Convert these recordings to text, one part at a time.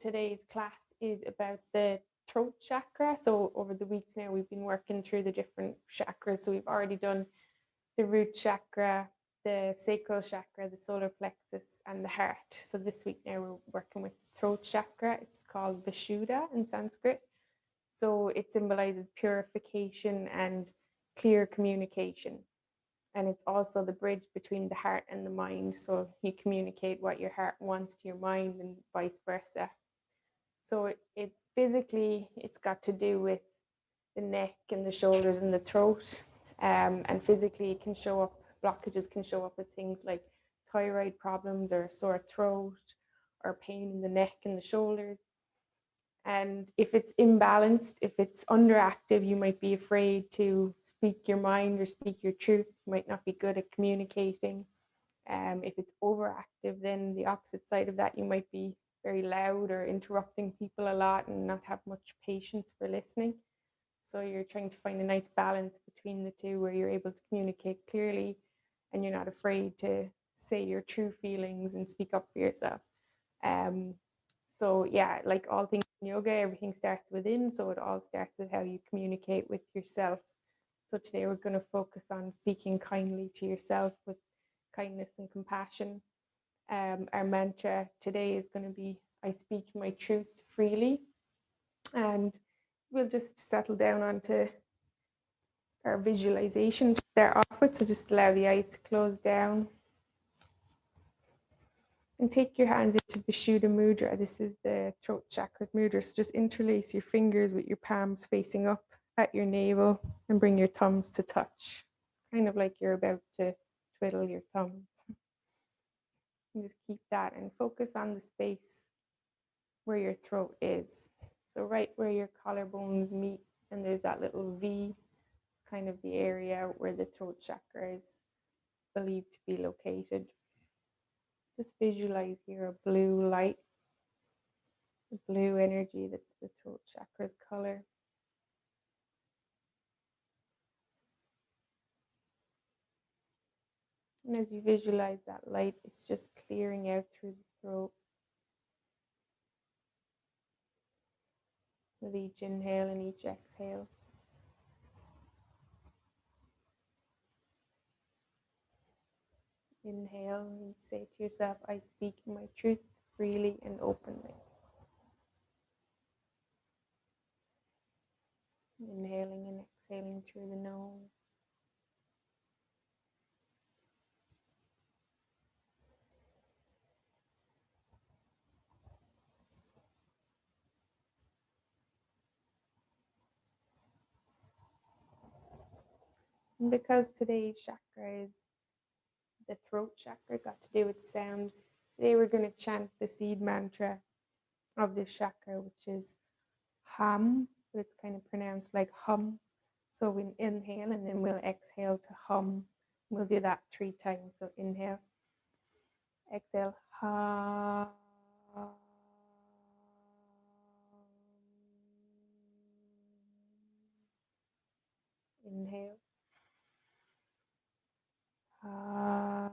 today's class is about the throat chakra. So over the weeks now, we've been working through the different chakras. So we've already done the root chakra, the sacral chakra, the solar plexus, and the heart. So this week now we're working with the throat chakra. It's called Vishuddha in Sanskrit. So it symbolizes purification and clear communication. And it's also the bridge between the heart and the mind. So you communicate what your heart wants to your mind and vice versa. So it physically, it's got to do with the neck and the shoulders and the throat. And physically it can show up, blockages can show up with things like thyroid problems or sore throat or pain in the neck and the shoulders. And if it's imbalanced, if it's underactive, you might be afraid to speak your mind or speak your truth. You might not be good at communicating. If it's overactive, then the opposite side of that, you might be very loud or interrupting people a lot and not have much patience for listening. So you're trying to find a nice balance between the two where you're able to communicate clearly and you're not afraid to say your true feelings and speak up for yourself. So yeah, like all things in yoga, everything starts within. So it all starts with how you communicate with yourself. So today we're going to focus on speaking kindly to yourself with kindness and compassion. Our mantra today is going to be, I speak my truth freely. And we'll just settle down onto our visualization to start off with. So just allow the eyes to close down. And take your hands into Vishuddha mudra. This is the throat chakra's mudra. So just interlace your fingers with your palms facing up at your navel and bring your thumbs to touch. Kind of like you're about to twiddle your thumbs. And just keep that and focus on the space where your throat is. So right where your collarbones meet and there's that little V, kind of the area where the throat chakra is believed to be located. Just visualize here a blue light, the blue energy that's the throat chakra's color. And as you visualize that light, it's just clearing out through the throat. With each inhale and each exhale. Inhale and say to yourself, I speak my truth freely and openly. Inhaling and exhaling through the nose. And because today's chakra is the throat chakra, got to do with sound, today we're going to chant the seed mantra of this chakra, which is hum, but it's kind of pronounced like hum. So we'll inhale and then we'll exhale to hum. We'll do that 3 times. So inhale, exhale, hum. Inhale, hum.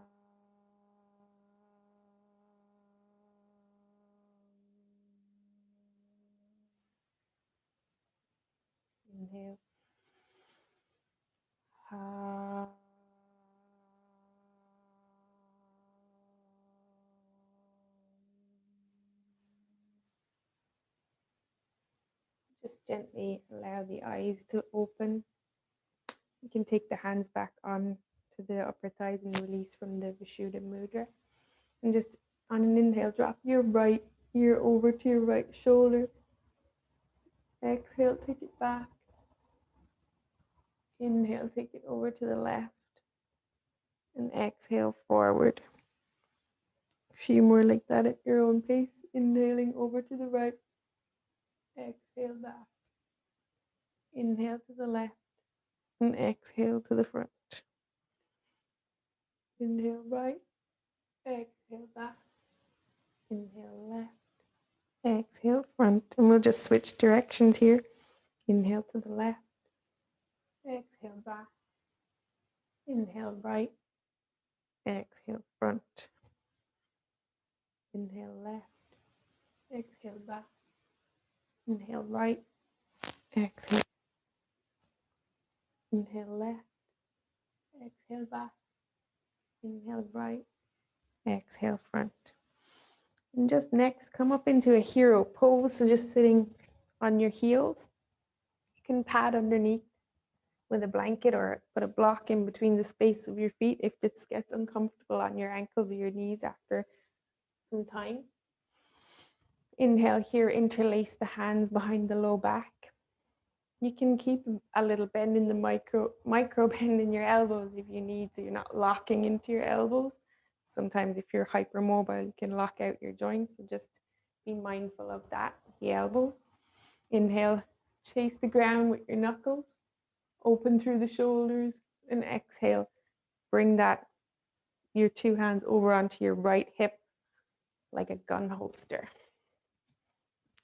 Inhale, hum. Just gently allow the eyes to open. You can take the hands back on to the upper thighs and release from the Vishuddha mudra. And just on an inhale, drop your right ear over to your right shoulder. Exhale, take it back. Inhale, take it over to the left. And exhale, forward. A few more like that at your own pace. Inhaling over to the right. Exhale back. Inhale to the left. And exhale to the front. Inhale right. Exhale back. Inhale left. Exhale front. And we'll just switch directions here. Inhale to the left. Exhale back. Inhale right. Exhale front. Inhale left. exhale back, inhale right, exhale, inhale left, exhale back, inhale right, exhale front. And just next, come up into a hero pose, so just sitting on your heels. You can pad underneath with a blanket or put a block in between the space of your feet if this gets uncomfortable on your ankles or your knees after some time. Inhale here, interlace the hands behind the low back. You can keep a little bend in the micro bend in your elbows if you need, so you're not locking into your elbows. Sometimes if you're hypermobile, you can lock out your joints, so just be mindful of that, the elbows. Inhale, chase the ground with your knuckles, open through the shoulders, and exhale, bring your two hands over onto your right hip like a gun holster.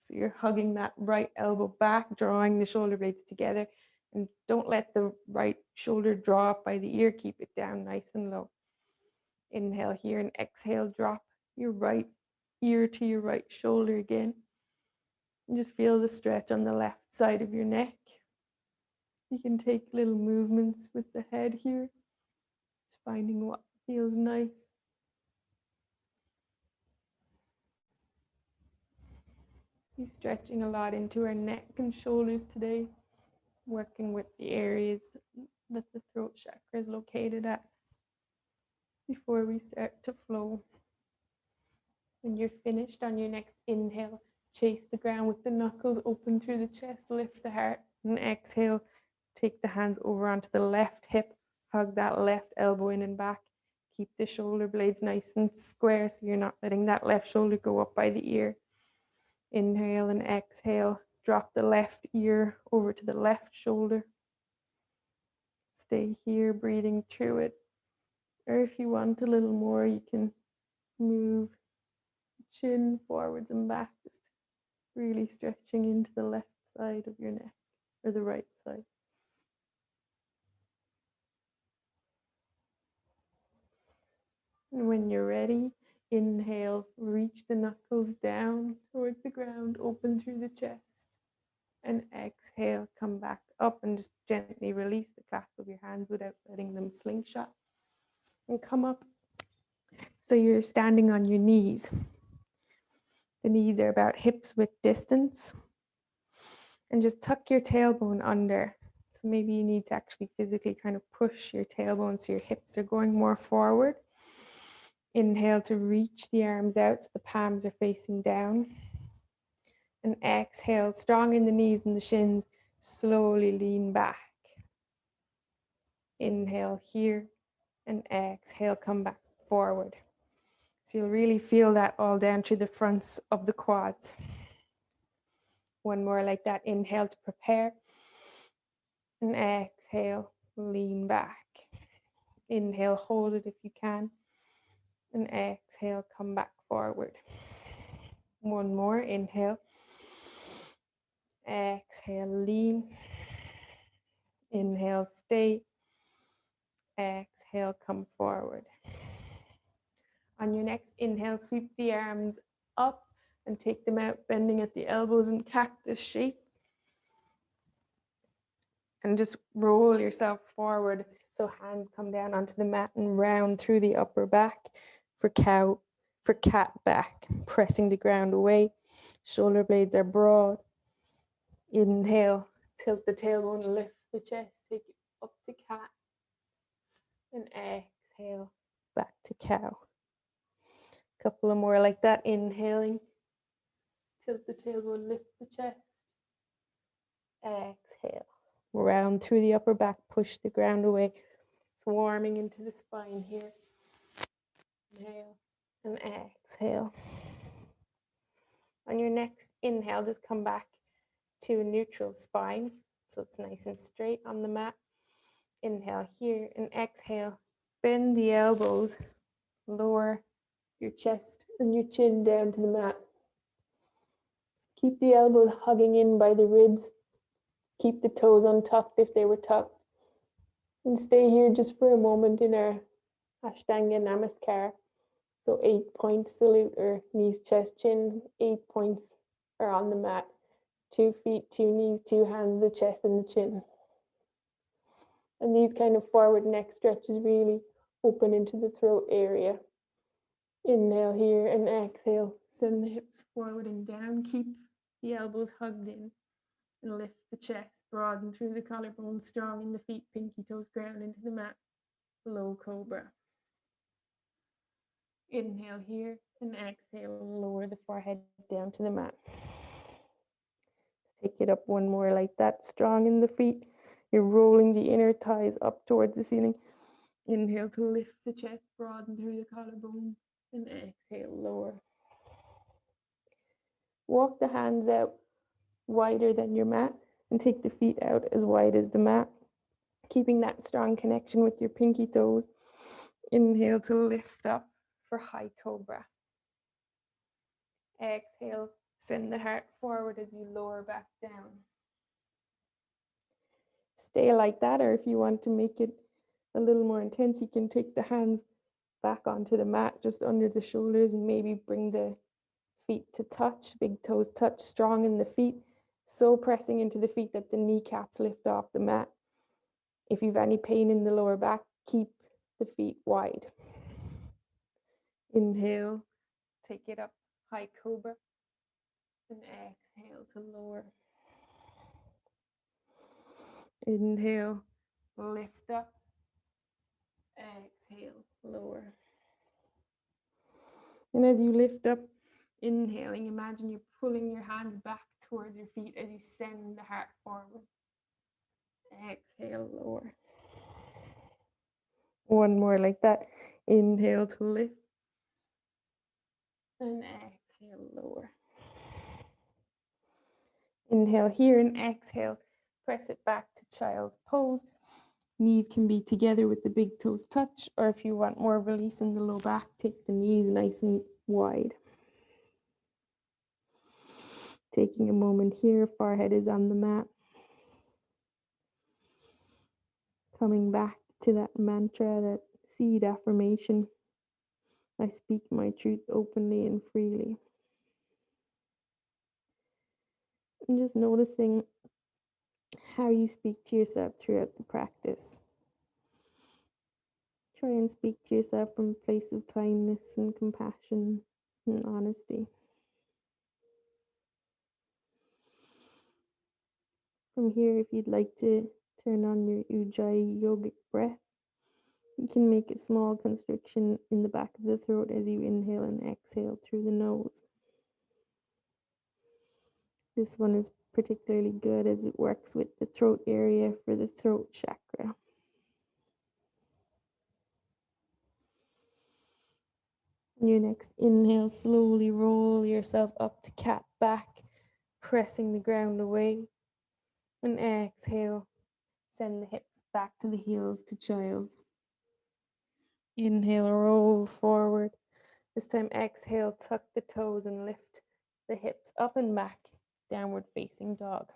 So you're hugging that right elbow back, drawing the shoulder blades together, and don't let the right shoulder drop by the ear. Keep it down nice and low. Inhale here and exhale, drop your right ear to your right shoulder again. And just feel the stretch on the left side of your neck. You can take little movements with the head here, just finding what feels nice. We're stretching a lot into our neck and shoulders today, working with the areas that the throat chakra is located at before we start to flow. When you're finished, on your next inhale, chase the ground with the knuckles, open through the chest, lift the heart, and exhale, take the hands over onto the left hip, hug that left elbow in and back. Keep the shoulder blades nice and square so you're not letting that left shoulder go up by the ear. Inhale and exhale, drop the left ear over to the left shoulder. Stay here, breathing through it. Or if you want a little more, you can move chin forwards and back, just really stretching into the left side of your neck, or the right side. And when you're ready, inhale, reach the knuckles down towards the ground, open through the chest. And exhale, come back up and just gently release the clasp of your hands without letting them slingshot. And come up so you're standing on your knees. The knees are about hips width distance. And just tuck your tailbone under. So maybe you need to actually physically kind of push your tailbone so your hips are going more forward. Inhale to reach the arms out so the palms are facing down. And exhale, strong in the knees and the shins, slowly lean back. Inhale here and exhale, come back forward. So you'll really feel that all down through the fronts of the quads. One more like that. Inhale to prepare. And exhale, lean back. Inhale, hold it if you can. And exhale, come back forward. One more, inhale. Exhale, lean. Inhale, stay. Exhale, come forward. On your next inhale, sweep the arms up and take them out, bending at the elbows in cactus shape. And just roll yourself forward so hands come down onto the mat and round through the upper back for cat back, pressing the ground away. Shoulder blades are broad. Inhale, tilt the tailbone, lift the chest, take it up to cat. And exhale, back to cow. Couple of more like that. Inhaling, tilt the tailbone, lift the chest. Exhale, round through the upper back, push the ground away. It's warming into the spine here. Inhale and exhale. On your next inhale, just come back to a neutral spine, so it's nice and straight on the mat. Inhale here and exhale. Bend the elbows, lower your chest and your chin down to the mat. Keep the elbows hugging in by the ribs. Keep the toes untucked if they were tucked. And stay here just for a moment in our Ashtanga Namaskar. So 8-point salute or knees, chest, chin. 8 points are on the mat. 2 feet, 2 knees, 2 hands, the chest and the chin. And these kind of forward neck stretches really open into the throat area. Inhale here and exhale. Send the hips forward and down. Keep the elbows hugged in. And lift the chest, broaden through the collarbone, strong in the feet, pinky toes ground into the mat. Low cobra. Inhale here and exhale. Lower the forehead down to the mat. Take it up one more like that, strong in the feet. You're rolling the inner thighs up towards the ceiling. Inhale to lift the chest, broaden through the collarbone, and exhale, lower. Walk the hands out wider than your mat and take the feet out as wide as the mat, keeping that strong connection with your pinky toes. Inhale to lift up for high cobra. Exhale, send the heart forward as you lower back down. Stay like that, or if you want to make it a little more intense, you can take the hands back onto the mat just under the shoulders and maybe bring the feet to touch, big toes touch, strong in the feet, so pressing into the feet that the kneecaps lift off the mat. If you've any pain in the lower back, keep the feet wide. Inhale, take it up, high cobra, and exhale to lower. Inhale, lift up, exhale, lower. And as you lift up, inhaling, imagine you're pulling your hands back towards your feet as you send the heart forward. Exhale, lower. One more like that. Inhale to lift. And exhale, lower. Inhale here and exhale. Press it back to child's pose. Knees can be together with the big toes touch, or if you want more release in the low back, take the knees nice and wide. Taking a moment here, forehead is on the mat. Coming back to that mantra, that seed affirmation. I speak my truth openly and freely. And just noticing how you speak to yourself throughout the practice. Try and speak to yourself from a place of kindness and compassion and honesty. From here, if you'd like to turn on your Ujjayi yogic breath, you can make a small constriction in the back of the throat as you inhale and exhale through the nose. This one is particularly good as it works with the throat area for the throat chakra. On your next inhale, slowly roll yourself up to cat back, pressing the ground away. And exhale, send the hips back to the heels to child. Inhale, roll forward. This time exhale, tuck the toes and lift the hips up and back, downward facing dog.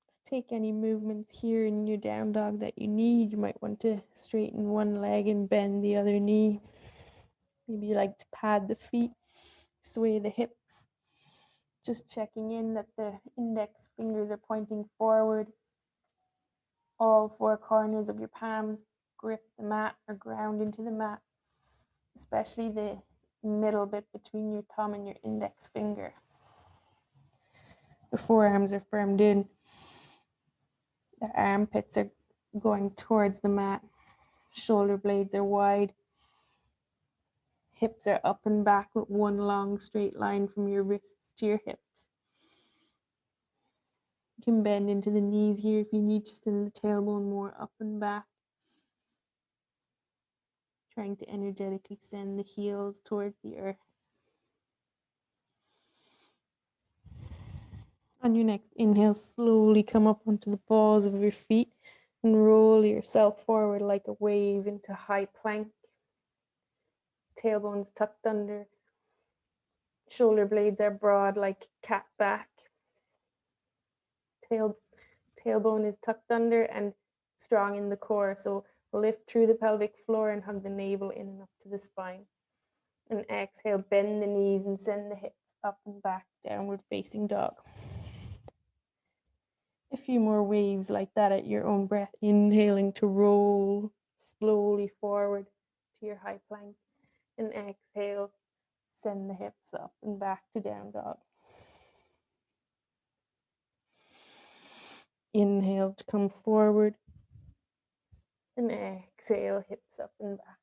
Let's take any movements here in your down dog that you need. You might want to straighten one leg and bend the other knee. Maybe you like to pad the feet, sway the hips. Just checking in that the index fingers are pointing forward. All four corners of your palms grip the mat or ground into the mat, especially the middle bit between your thumb and your index finger. The forearms are firmed in. The armpits are going towards the mat. Shoulder blades are wide. Hips are up and back with one long straight line from your wrists to your hips. You can bend into the knees here if you need to send the tailbone more up and back. Trying to energetically send the heels towards the earth. On your next inhale, slowly come up onto the balls of your feet and roll yourself forward like a wave into high plank. Tailbone's tucked under. Shoulder blades are broad like cat back. Tailbone is tucked under and strong in the core. So lift through the pelvic floor and hug the navel in and up to the spine. And exhale, bend the knees and send the hips up and back, downward facing dog. A few more waves like that at your own breath, inhaling to roll slowly forward to your high plank. And exhale, send the hips up and back to down dog. Inhale to come forward. And exhale, hips up and back.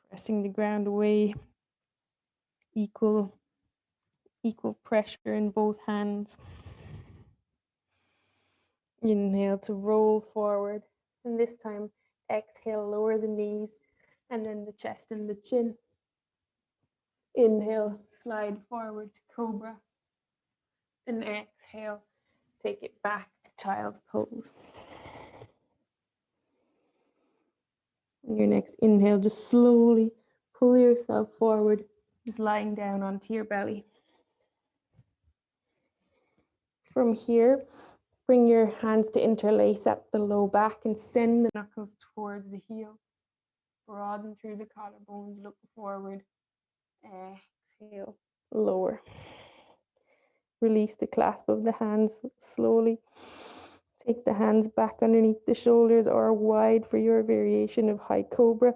Pressing the ground away. Equal pressure in both hands. Inhale to roll forward. And this time, exhale, lower the knees and then the chest and the chin. Inhale, slide forward to cobra. And exhale, take it back to child's pose. And your next inhale, just slowly pull yourself forward, just lying down onto your belly. From here, bring your hands to interlace at the low back and send the knuckles towards the heel. Broaden through the collarbones, look forward. Exhale, lower. Release the clasp of the hands slowly. Take the hands back underneath the shoulders or wide for your variation of high cobra.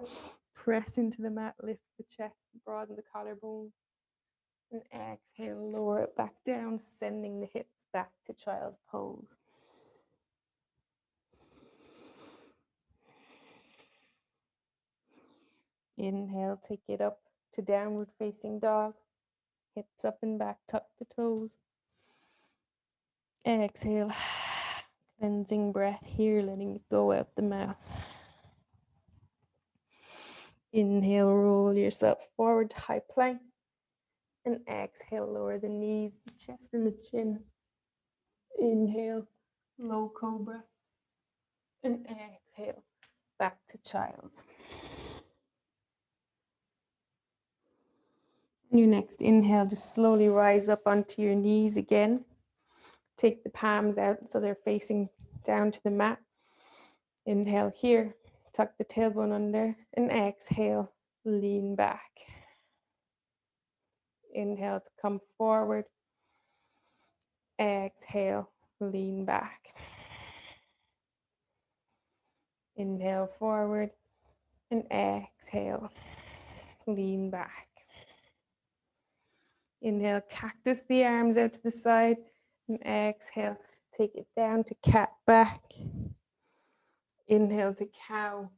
Press into the mat, lift the chest, broaden the collarbone. And exhale, lower it back down, sending the hips back to child's pose. Inhale, take it up to downward facing dog. Hips up and back, tuck the toes. Exhale, cleansing breath here, letting it go out the mouth. Inhale, roll yourself forward to high plank. And exhale, lower the knees, the chest and the chin. Inhale, low cobra. And exhale, back to child's. And your next inhale, just slowly rise up onto your knees again. Take the palms out so they're facing down to the mat. Inhale here, tuck the tailbone under, and exhale, lean back. Inhale to come forward. Exhale, lean back. Inhale forward and exhale, lean back. Inhale, cactus the arms out to the side and exhale, take it down to cat back. Inhale to cow.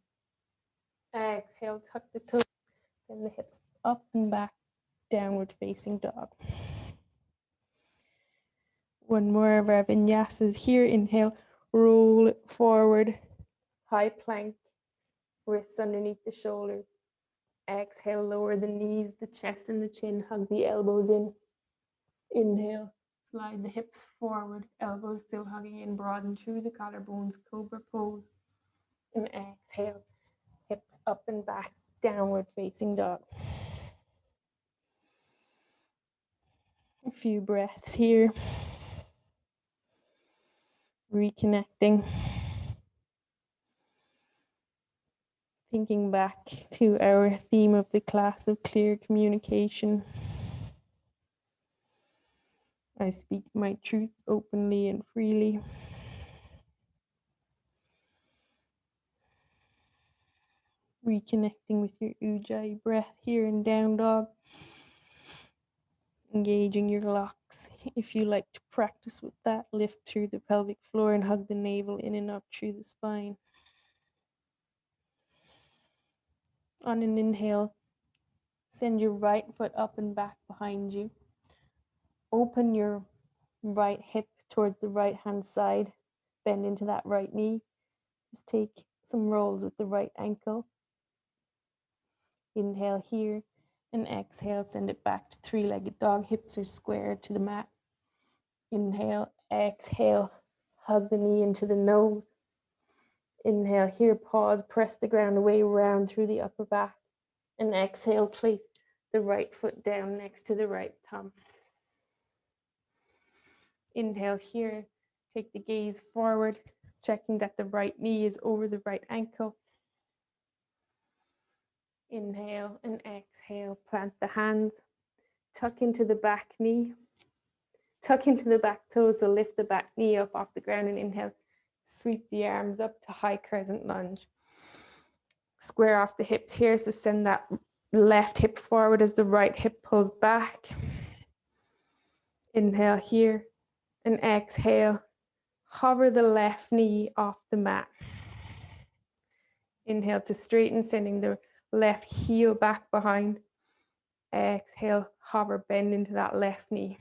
Exhale, tuck the toes and the hips up and back, downward facing dog. One more of our vinyasas here. Inhale, roll it forward, high plank, wrists underneath the shoulders. Exhale, lower the knees, the chest and the chin, hug the elbows in. Inhale, slide the hips forward, elbows still hugging in, broaden through the collarbones, cobra pose. And exhale, hips up and back, downward facing dog. A few breaths here. Reconnecting. Thinking back to our theme of the class of clear communication. I speak my truth openly and freely. Reconnecting with your ujjayi breath here in down dog. Engaging your locks. If you like to practice with that, lift through the pelvic floor and hug the navel in and up through the spine. On an inhale, send your right foot up and back behind you. Open your right hip towards the right hand side. Bend into that right knee. Just take some rolls with the right ankle. Inhale here and exhale, send it back to three-legged dog. Hips are square to the mat. Inhale, exhale, hug the knee into the nose. Inhale here, pause, press the ground away, round through the upper back. And exhale, place the right foot down next to the right thumb. Inhale here, Take the gaze forward, checking that the right knee is over the right ankle. Inhale and exhale, plant the hands, tuck into the back knee, tuck into the back toes, so lift the back knee up off the ground and inhale, sweep the arms up to high crescent lunge. Square off the hips here, so send that left hip forward as the right hip pulls back. Inhale here and exhale, hover the left knee off the mat. Inhale to straighten, sending the left heel back behind. Exhale, hover, bend into that left knee.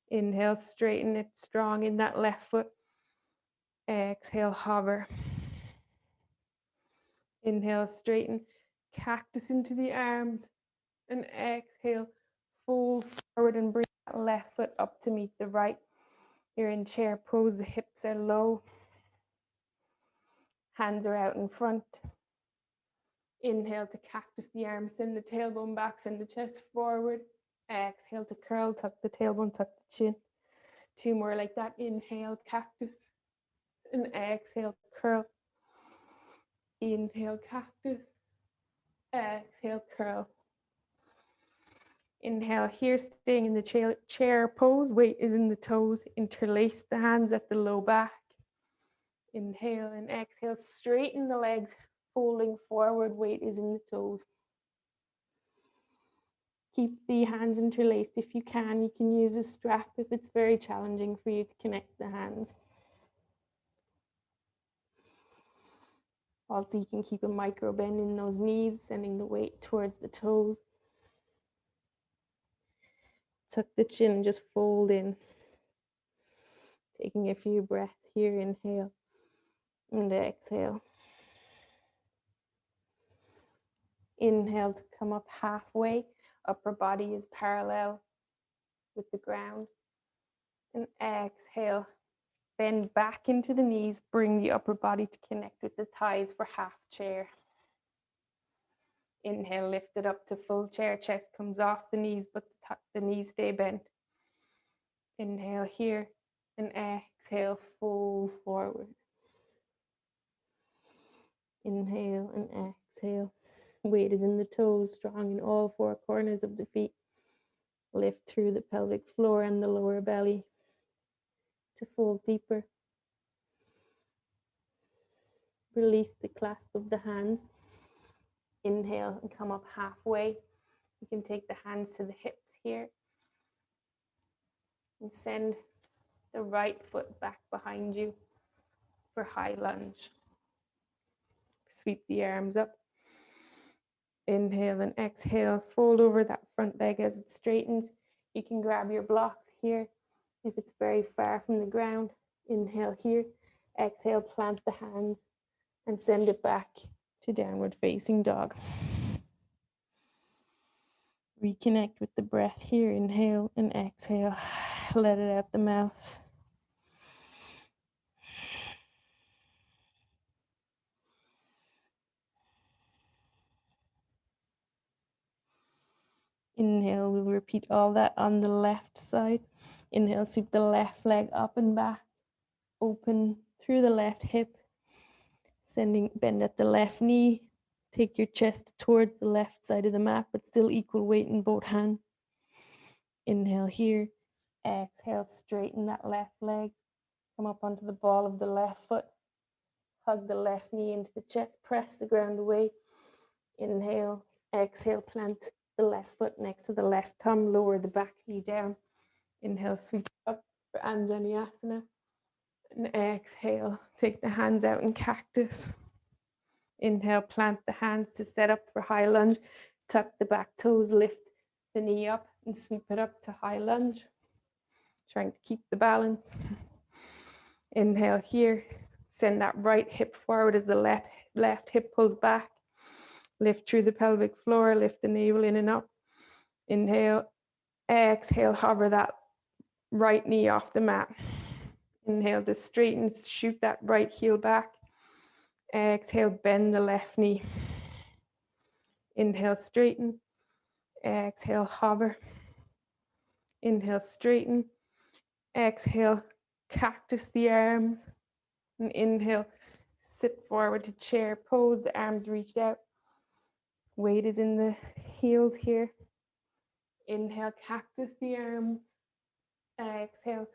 Inhale, straighten it strong in that left foot. Exhale, hover. Inhale, straighten, cactus into the arms. And exhale, fold forward and bring that left foot up to meet the right. You're in chair pose, the hips are low. Hands are out in front. Inhale to cactus the arms, send the tailbone back, send the chest forward. Exhale to curl, tuck the tailbone, tuck the chin. 2 more like that. Inhale, cactus. And exhale, curl. Inhale, cactus. Exhale, curl. Inhale here, staying in the chair pose. Weight is in the toes. Interlace the hands at the low back. Inhale and exhale, straighten the legs, folding forward. Weight is in the toes. Keep the hands interlaced if you can. You can use a strap if it's very challenging for you to connect the hands. Also, you can keep a micro bend in those knees, sending the weight towards the toes. Tuck the chin and just fold in. Taking a few breaths here. Inhale and exhale. Inhale to come up halfway. Upper body is parallel with the ground. And exhale. Bend back into the knees. Bring the upper body to connect with the thighs for half chair. Inhale, lift it up to full chair. Chest comes off the knees, but the knees stay bent. Inhale here and exhale, fold forward. Inhale and exhale. Weight is in the toes, strong in all 4 corners of the feet. Lift through the pelvic floor and the lower belly to fold deeper. Release the clasp of the hands. Inhale and come up halfway. You can take the hands to the hips here. And send the right foot back behind you for high lunge. Sweep the arms up. Inhale and exhale. Fold over that front leg as it straightens. You can grab your blocks here if it's very far from the ground. Inhale here. Exhale, plant the hands and send it back to downward facing dog. Reconnect with the breath here. Inhale and exhale. Let it out the mouth. Inhale, we'll repeat all that on the left side. Inhale, sweep the left leg up and back. Open through the left hip. Sending bend at the left knee. Take your chest towards the left side of the mat, but still equal weight in both hands. Inhale here. Exhale, straighten that left leg. Come up onto the ball of the left foot. Hug the left knee into the chest. Press the ground away. Inhale. Exhale, plant the left foot next to the left thumb. Lower the back knee down. Inhale, sweep up for Anjaneyasana. And exhale, take the hands out in cactus. Inhale, plant the hands to set up for high lunge. Tuck the back toes, lift the knee up and sweep it up to high lunge. Trying to keep the balance. Inhale here. Send that right hip forward as the left hip pulls back. Lift through the pelvic floor, lift the navel in and up. Inhale, exhale, hover that right knee off the mat. Inhale to straighten, shoot that right heel back. Exhale, bend the left knee. Inhale, straighten. Exhale, hover. Inhale, straighten. Exhale, cactus the arms. And inhale, sit forward to chair pose, the arms reached out. Weight is in the heels here. Inhale, cactus the arms. Exhale,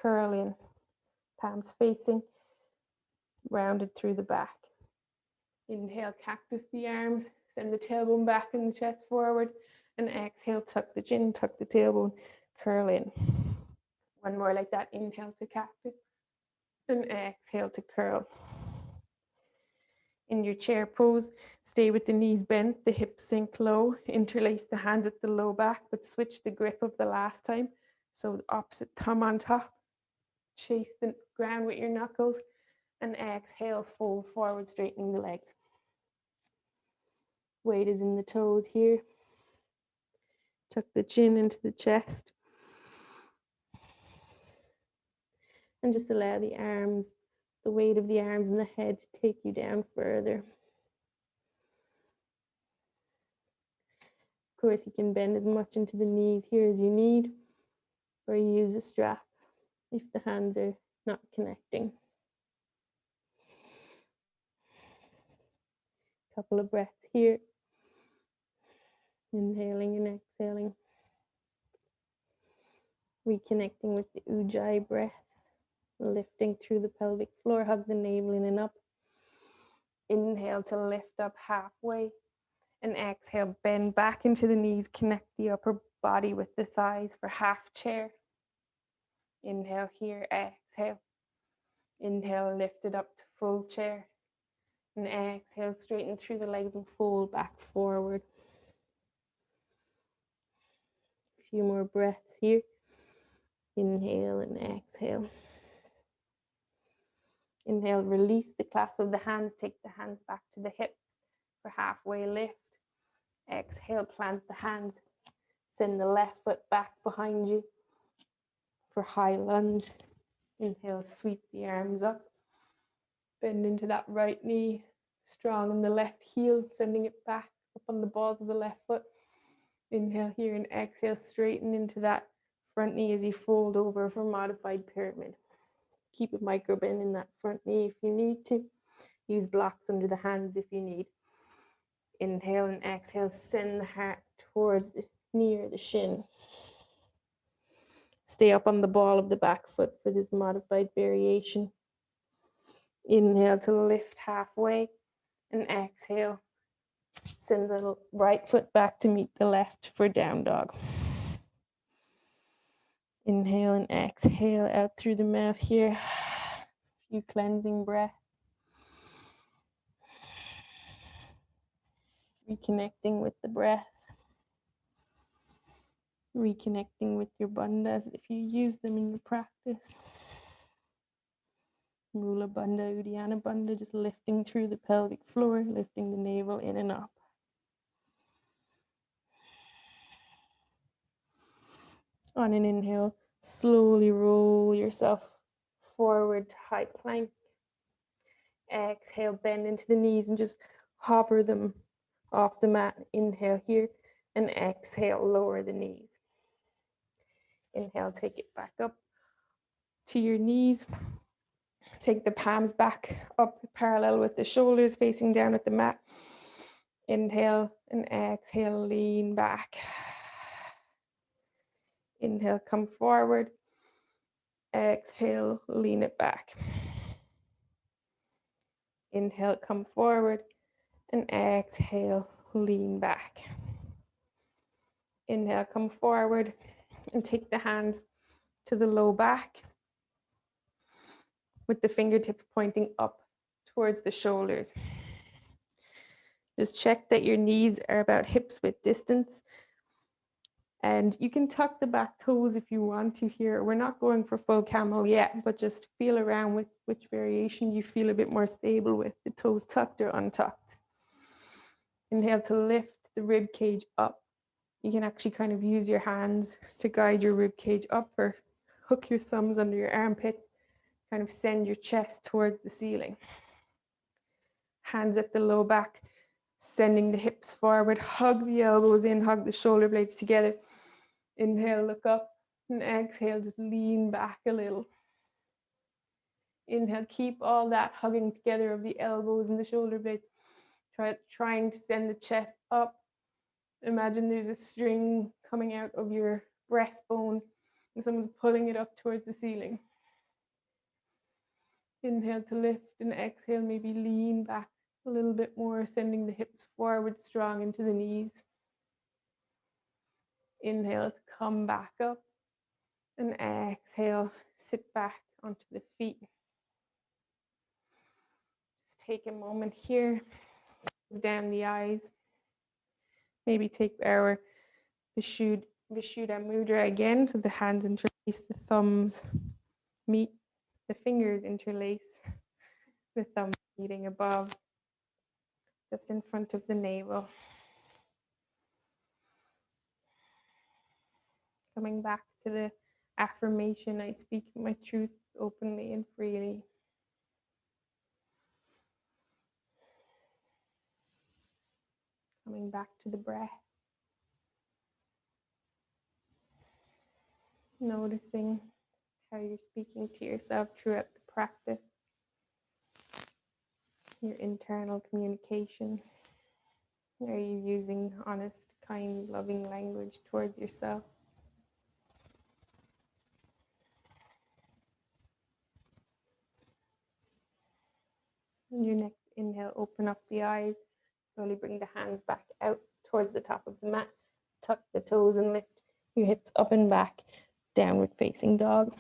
curl in. Palms facing, rounded through the back. Inhale, cactus the arms. Send the tailbone back and the chest forward. And exhale, tuck the chin, tuck the tailbone, curl in. One more like that. Inhale to cactus. And exhale to curl. In your chair pose, stay with the knees bent, the hips sink low, interlace the hands at the low back, but switch the grip of the last time. So the opposite thumb on top, chase the ground with your knuckles, and exhale, fold forward, straightening the legs. Weight is in the toes here. Tuck the chin into the chest. And just allow the arms, the weight of the arms and the head to take you down further. Of course, you can bend as much into the knees here as you need, or use a strap if the hands are not connecting. Couple of breaths here. Inhaling and exhaling. Reconnecting with the Ujjayi breath. Lifting through the pelvic floor, hug the navel in and up. Inhale to lift up halfway. And exhale, bend back into the knees, connect the upper body with the thighs for half chair. Inhale here, exhale. Inhale, lift it up to full chair. And exhale, straighten through the legs and fold back forward. A few more breaths here. Inhale and exhale. Inhale, release the clasp of the hands, take the hands back to the hips for halfway lift. Exhale, plant the hands, send the left foot back behind you for high lunge. Inhale, sweep the arms up, bend into that right knee, strong on the left heel, sending it back up on the balls of the left foot. Inhale here and exhale, straighten into that front knee as you fold over for modified pyramid. Keep a micro bend in that front knee if you need to. Use blocks under the hands if you need. Inhale and exhale, send the heart towards the knee or the shin. Stay up on the ball of the back foot for this modified variation. Inhale to lift halfway and exhale. Send the right foot back to meet the left for down dog. Inhale and exhale out through the mouth here. A few cleansing breaths. Reconnecting with the breath. Reconnecting with your bandhas if you use them in your practice. Mula Bandha, Uddiyana Bandha, just lifting through the pelvic floor, lifting the navel in and up. On an inhale, slowly roll yourself forward to high plank. Exhale, bend into the knees and just hover them off the mat. Inhale here and exhale, lower the knees. Inhale, take it back up to your knees. Take the palms back up parallel with the shoulders, facing down at the mat. Inhale and exhale, lean back. Inhale, come forward. Exhale, lean it back. Inhale, come forward. And exhale, lean back. Inhale, come forward and take the hands to the low back with the fingertips pointing up towards the shoulders. Just check that your knees are about hips width distance. And you can tuck the back toes if you want to here. We're not going for full camel yet, but just feel around with which variation you feel a bit more stable with, the toes tucked or untucked. Inhale to lift the rib cage up. You can actually kind of use your hands to guide your rib cage up or hook your thumbs under your armpits, kind of send your chest towards the ceiling. Hands at the low back, sending the hips forward, hug the elbows in, hug the shoulder blades together. Inhale, look up, and exhale, just lean back a little. Inhale, keep all that hugging together of the elbows and the shoulder blades. Trying to send the chest up. Imagine there's a string coming out of your breastbone and someone's pulling it up towards the ceiling. Inhale to lift and exhale, maybe lean back a little bit more, sending the hips forward strong into the knees. Inhale to come back up and exhale, sit back onto the feet. Just take a moment here, down the eyes. Maybe take our Vishuddha mudra again, so the hands interlace, the thumbs meet, the fingers interlace, the thumbs meeting above, just in front of the navel. Coming back to the affirmation, I speak my truth openly and freely. Coming back to the breath. Noticing how you're speaking to yourself throughout the practice. Your internal communication. Are you using honest, kind, loving language towards yourself? On your next inhale, open up the eyes. Slowly bring the hands back out towards the top of the mat. Tuck the toes and lift your hips up and back. Downward facing dog.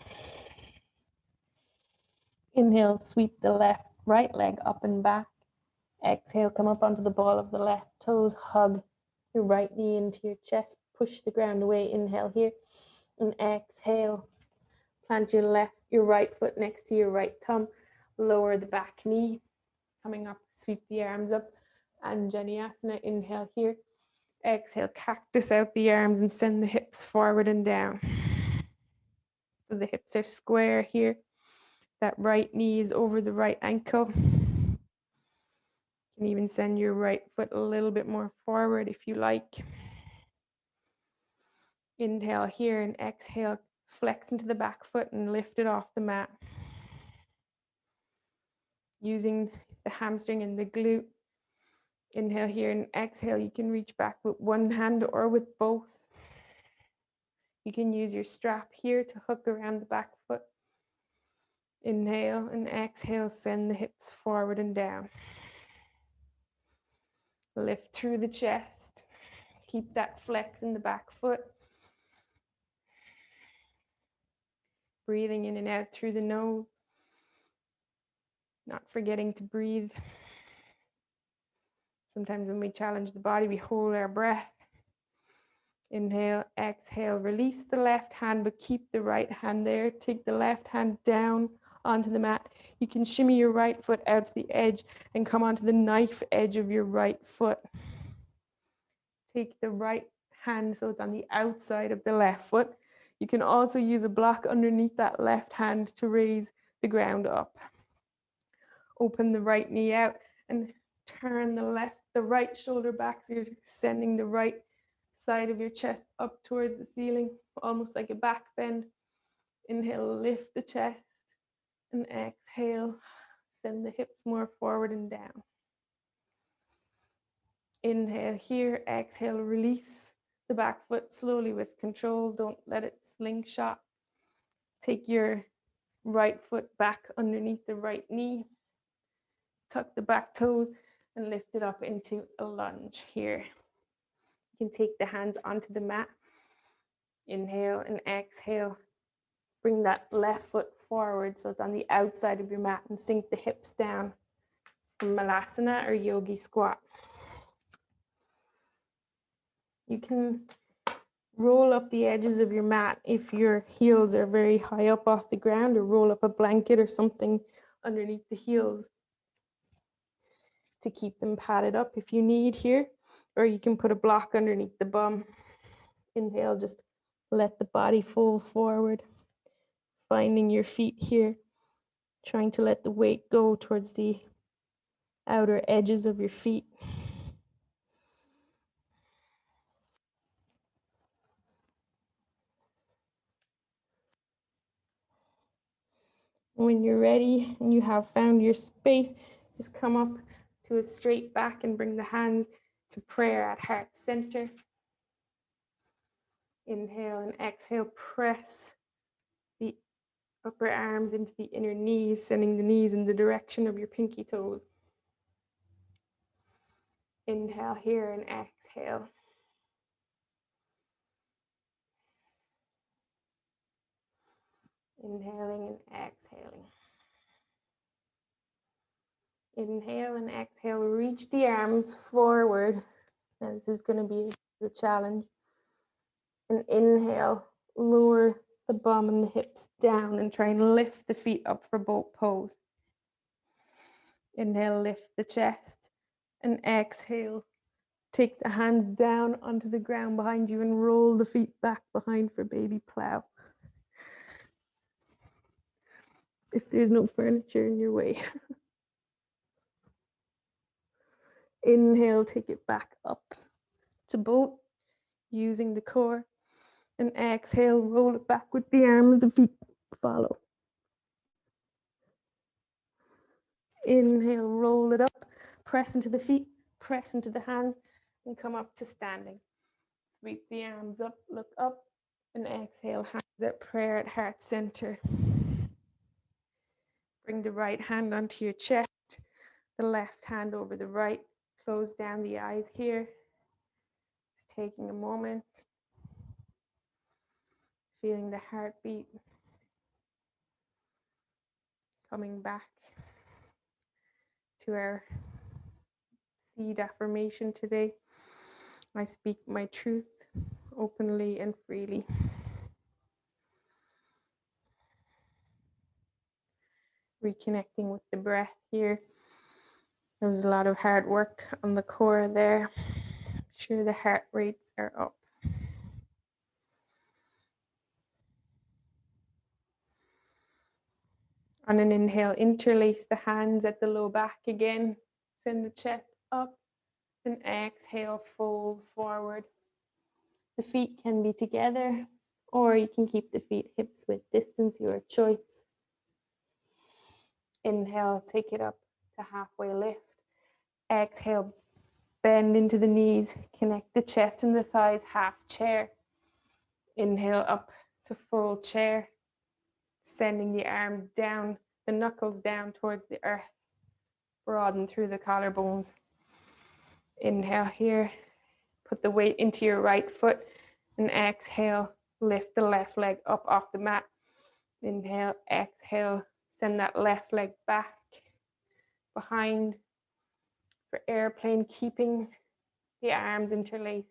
Inhale, sweep the right leg up and back. Exhale, come up onto the ball of the left toes. Hug your right knee into your chest. Push the ground away. Inhale here. And exhale. Plant your right foot next to your right thumb. Lower the back knee. Coming up, sweep the arms up. Anjaneyasana. Inhale here. Exhale, cactus out the arms and send the hips forward and down. So the hips are square here. That right knee is over the right ankle. You can even send your right foot a little bit more forward if you like. Inhale here and exhale, flex into the back foot and lift it off the mat. Using the hamstring and the glute. Inhale here and exhale, you can reach back with one hand or with both. You can use your strap here to hook around the back foot. Inhale and exhale, send the hips forward and down. Lift through the chest. Keep that flex in the back foot. Breathing in and out through the nose. Not forgetting to breathe. Sometimes when we challenge the body, we hold our breath. Inhale, exhale, release the left hand, but keep the right hand there. Take the left hand down onto the mat. You can shimmy your right foot out to the edge and come onto the knife edge of your right foot. Take the right hand so it's on the outside of the left foot. You can also use a block underneath that left hand to raise the ground up. Open the right knee out and turn the right shoulder back, so you're sending the right side of your chest up towards the ceiling, almost like a back bend. Inhale, lift the chest, and exhale, send the hips more forward and down. Inhale here, exhale, release the back foot slowly with control. Don't let it slingshot. Take your right foot back underneath the right knee. Tuck the back toes and lift it up into a lunge here. You can take the hands onto the mat. Inhale and exhale. Bring that left foot forward so it's on the outside of your mat and sink the hips down. Malasana or yogi squat. You can roll up the edges of your mat if your heels are very high up off the ground, or roll up a blanket or something underneath the heels to keep them padded up if you need here, or you can put a block underneath the bum. Inhale, just let the body fold forward, finding your feet here, trying to let the weight go towards the outer edges of your feet. When you're ready and you have found your space, just come up to a straight back and bring the hands to prayer at heart center. Inhale and exhale, press the upper arms into the inner knees, sending the knees in the direction of your pinky toes. Inhale here and exhale. Inhaling and exhaling. Inhale and exhale, reach the arms forward. Now this is going to be the challenge. And inhale, lower the bum and the hips down and try and lift the feet up for boat pose. Inhale, lift the chest, and exhale. Take the hands down onto the ground behind you and roll the feet back behind for baby plow. If there's no furniture in your way. Inhale, take it back up to boat using the core. And exhale, roll it back with the arms, the feet follow. Inhale, roll it up, press into the feet, press into the hands, and come up to standing. Sweep the arms up, look up, and exhale, hands at prayer at heart center. Bring the right hand onto your chest, the left hand over the right. Close down the eyes here. Just taking a moment, feeling the heartbeat. Coming back to our seed affirmation today. I speak my truth openly and freely. Reconnecting with the breath here. There was a lot of hard work on the core there. I'm sure the heart rates are up. On an inhale, interlace the hands at the low back again. Send the chest up. And exhale, fold forward. The feet can be together, or you can keep the feet hips width distance, your choice. Inhale, take it up to halfway lift. Exhale, bend into the knees, connect the chest and the thighs, half chair. Inhale up to full chair, sending the arms down, the knuckles down towards the earth, broaden through the collarbones. Inhale here, put the weight into your right foot, and exhale, lift the left leg up off the mat. Inhale, exhale, send that left leg back behind for airplane, keeping the arms interlaced.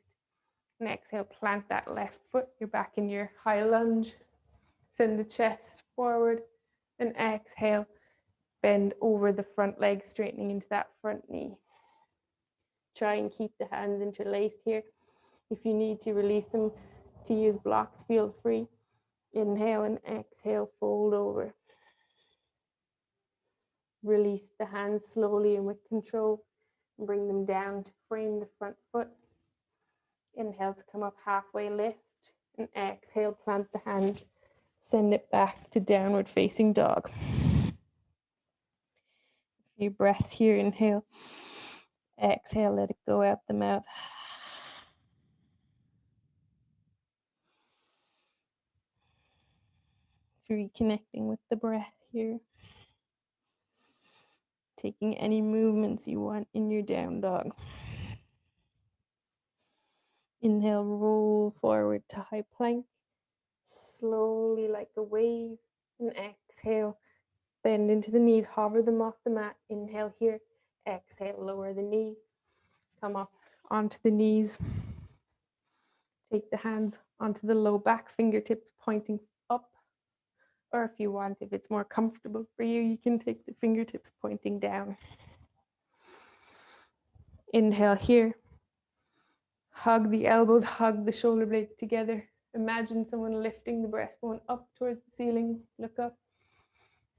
And exhale, plant that left foot. You're back in your high lunge. Send the chest forward and exhale, bend over the front leg, straightening into that front knee. Try and keep the hands interlaced here. If you need to release them to use blocks, feel free. Inhale and exhale, fold over. Release the hands slowly and with control. Bring them down to frame the front foot. Inhale to come up halfway, lift, and exhale, plant the hands. Send it back to downward facing dog. A few breaths here. Inhale, exhale, let it go out the mouth. Reconnecting with the breath here. Taking any movements you want in your down dog. Inhale, roll forward to high plank. Slowly like a wave. And exhale, bend into the knees, hover them off the mat. Inhale here, exhale, lower the knee. Come up onto the knees. Take the hands onto the low back, fingertips pointing up. Or if you want, if it's more comfortable for you, you can take the fingertips pointing down. Inhale here. Hug the elbows, hug the shoulder blades together. Imagine someone lifting the breastbone up towards the ceiling. Look up.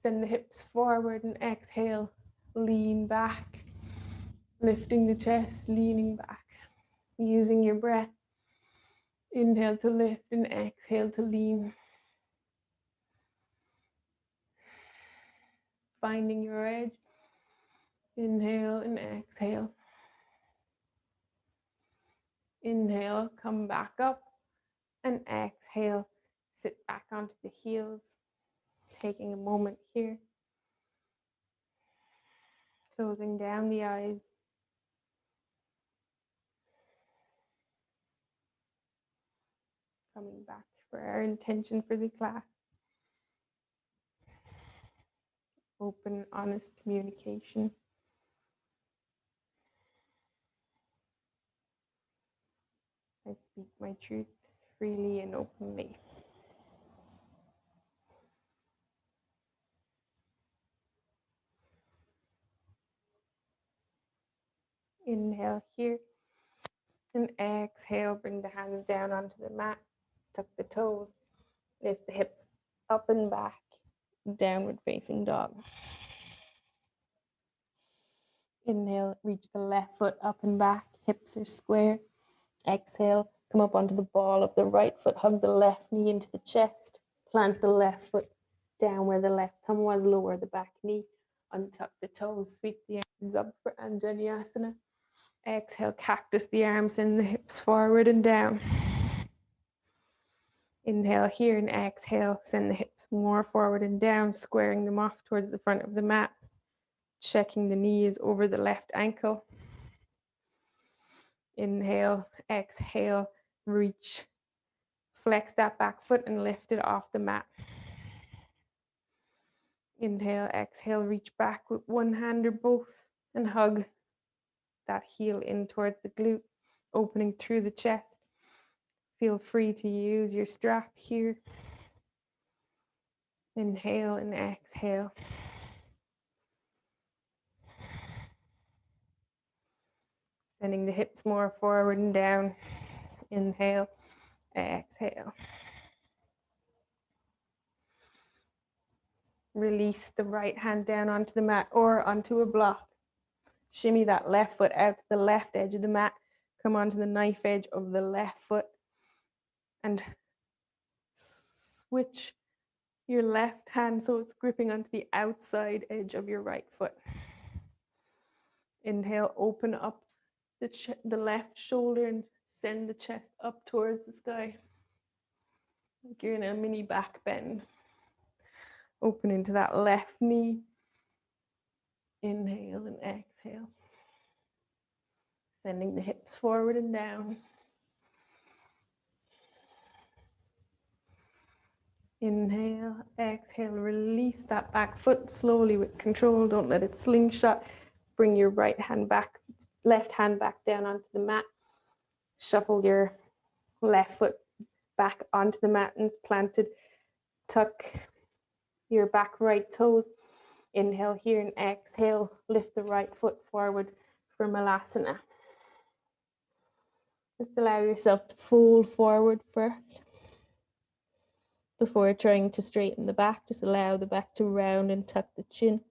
Send the hips forward and exhale. Lean back. Lifting the chest, leaning back. Using your breath. Inhale to lift and exhale to lean. finding your edge. Inhale and exhale. Inhale, come back up, and exhale, sit back onto the heels, taking a moment here, closing down the eyes. Coming back for our intention for the class. Open, honest communication. I speak my truth freely and openly. Inhale here and exhale, bring the hands down onto the mat, tuck the toes, lift the hips up and back, downward facing dog. Inhale, reach the left foot up and back, hips are square. Exhale, come up onto the ball of the right foot, hug the left knee into the chest, plant the left foot down where the left thumb was, lower the back knee, untuck the toes, sweep the arms up for Anjaneyasana. Exhale, cactus the arms, send the hips forward and down. Inhale here and exhale, send the hips more forward and down, squaring them off towards the front of the mat, checking the knees over the left ankle. Inhale, exhale, reach, flex that back foot and lift it off the mat. Inhale, exhale, reach back with one hand or both and hug that heel in towards the glute, opening through the chest. Feel free to use your strap here. Inhale and exhale. Sending the hips more forward and down. Inhale, exhale. Release the right hand down onto the mat or onto a block. Shimmy that left foot out to the left edge of the mat. Come onto the knife edge of the left foot and switch your left hand so it's gripping onto the outside edge of your right foot. Inhale, open up the left shoulder and send the chest up towards the sky. Like you're in a mini back bend. Open into that left knee. Inhale and exhale. Sending the hips forward and down. Inhale, exhale, release that back foot slowly with control. Don't let it slingshot. Bring your right hand back, left hand back down onto the mat. Shuffle your left foot back onto the mat and it's planted. Tuck your back right toes. Inhale here and exhale. Lift the right foot forward for Malasana. Just allow yourself to fold forward first. Before trying to straighten the back, just allow the back to round and tuck the chin.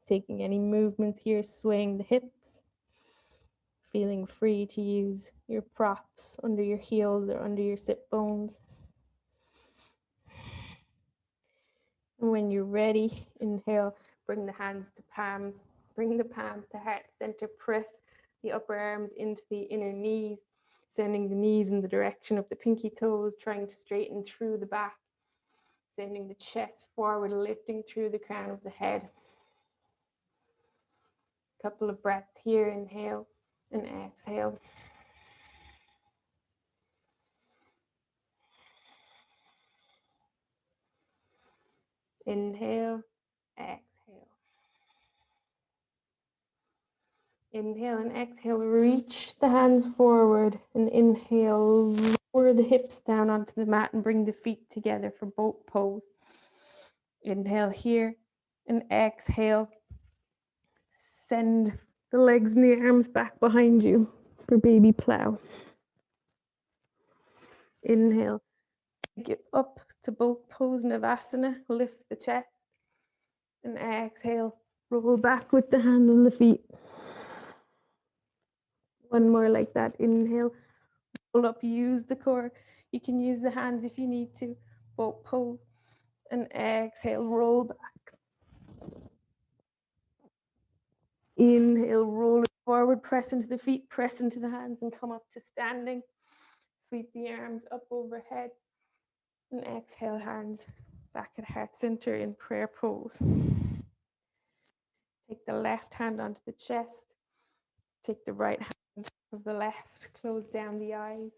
Taking any movements here, swaying the hips. Feeling free to use your props under your heels or under your sit bones. And when you're ready, inhale, bring the hands to palms. Bring the palms to heart center. Press the upper arms into the inner knees. Sending the knees in the direction of the pinky toes, trying to straighten through the back. Sending the chest forward, lifting through the crown of the head. Couple of breaths here, inhale and exhale. Inhale, exhale. Inhale and exhale, reach the hands forward and inhale, lower the hips down onto the mat and bring the feet together for boat pose. Inhale here and exhale. Send the legs and the arms back behind you for baby plow. Inhale, get up to boat pose, Navasana, lift the chest. And exhale, roll back with the hands and the feet. One more like that. Inhale, roll up, use the core. You can use the hands if you need to. Boat pose. And exhale, roll back. Inhale, roll it forward, press into the feet, press into the hands, and come up to standing. Sweep the arms up overhead. And exhale, hands back at heart center in prayer pose. Take the left hand onto the chest. Take the right hand of the left, close down the eyes.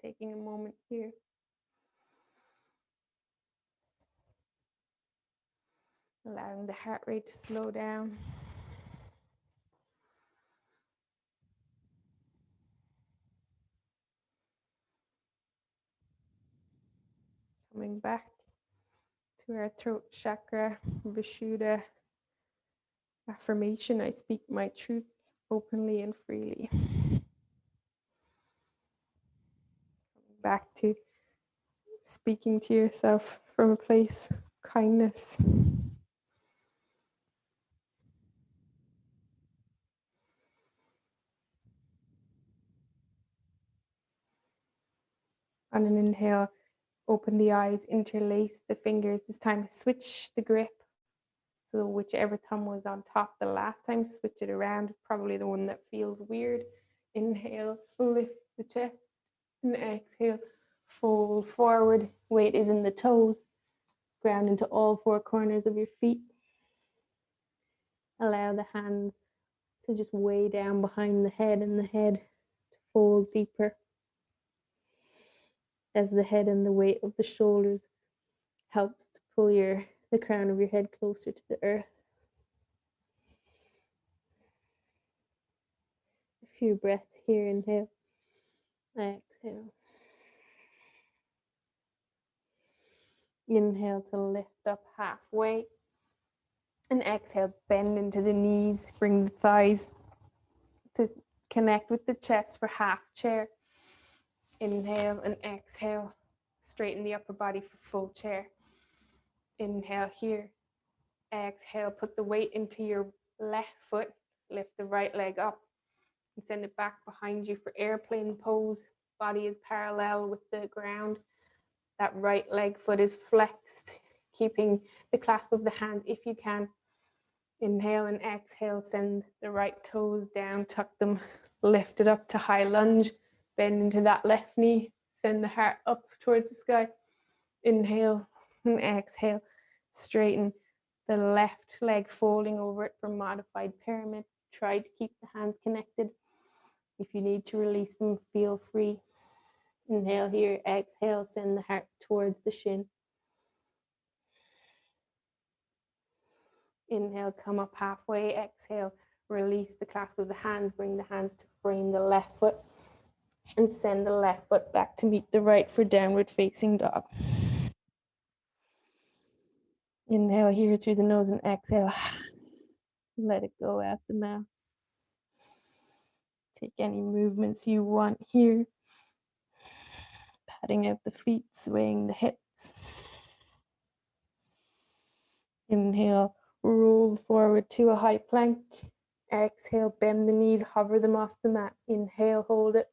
Taking a moment here. Allowing the heart rate to slow down. Coming back to our throat chakra, Vishuddha affirmation. I speak my truth openly and freely. Coming back to speaking to yourself from a place of kindness. On an inhale, open the eyes, interlace the fingers. This time, switch the grip. So whichever thumb was on top the last time, switch it around. Probably the one that feels weird. Inhale, lift the chest. And exhale, fold forward. Weight is in the toes. Ground into all four corners of your feet. Allow the hands to just weigh down behind the head and the head to fold deeper as the head and the weight of the shoulders helps to pull the crown of your head closer to the earth. A few breaths here. Inhale, exhale. Inhale to lift up halfway. And exhale, bend into the knees, bring the thighs to connect with the chest for half chair. Inhale and exhale, straighten the upper body for full chair. Inhale here, exhale, put the weight into your left foot, lift the right leg up and send it back behind you for airplane pose. Body is parallel with the ground. That right leg foot is flexed, keeping the clasp of the hand if you can. Inhale and exhale, send the right toes down, tuck them, lift it up to high lunge, bend into that left knee, send the heart up towards the sky. Inhale and exhale, straighten the left leg, folding over it for modified pyramid. Try to keep the hands connected. If you need to release them, feel free. Inhale here, exhale, send the heart towards the shin. Inhale, come up halfway, exhale, release the clasp of the hands, bring the hands to frame the left foot and send the left foot back to meet the right for downward facing dog. Inhale here through the nose and exhale. Let it go out the mouth. Take any movements you want here. Patting out the feet, swaying the hips. Inhale, roll forward to a high plank. Exhale, bend the knees, hover them off the mat. Inhale, hold it.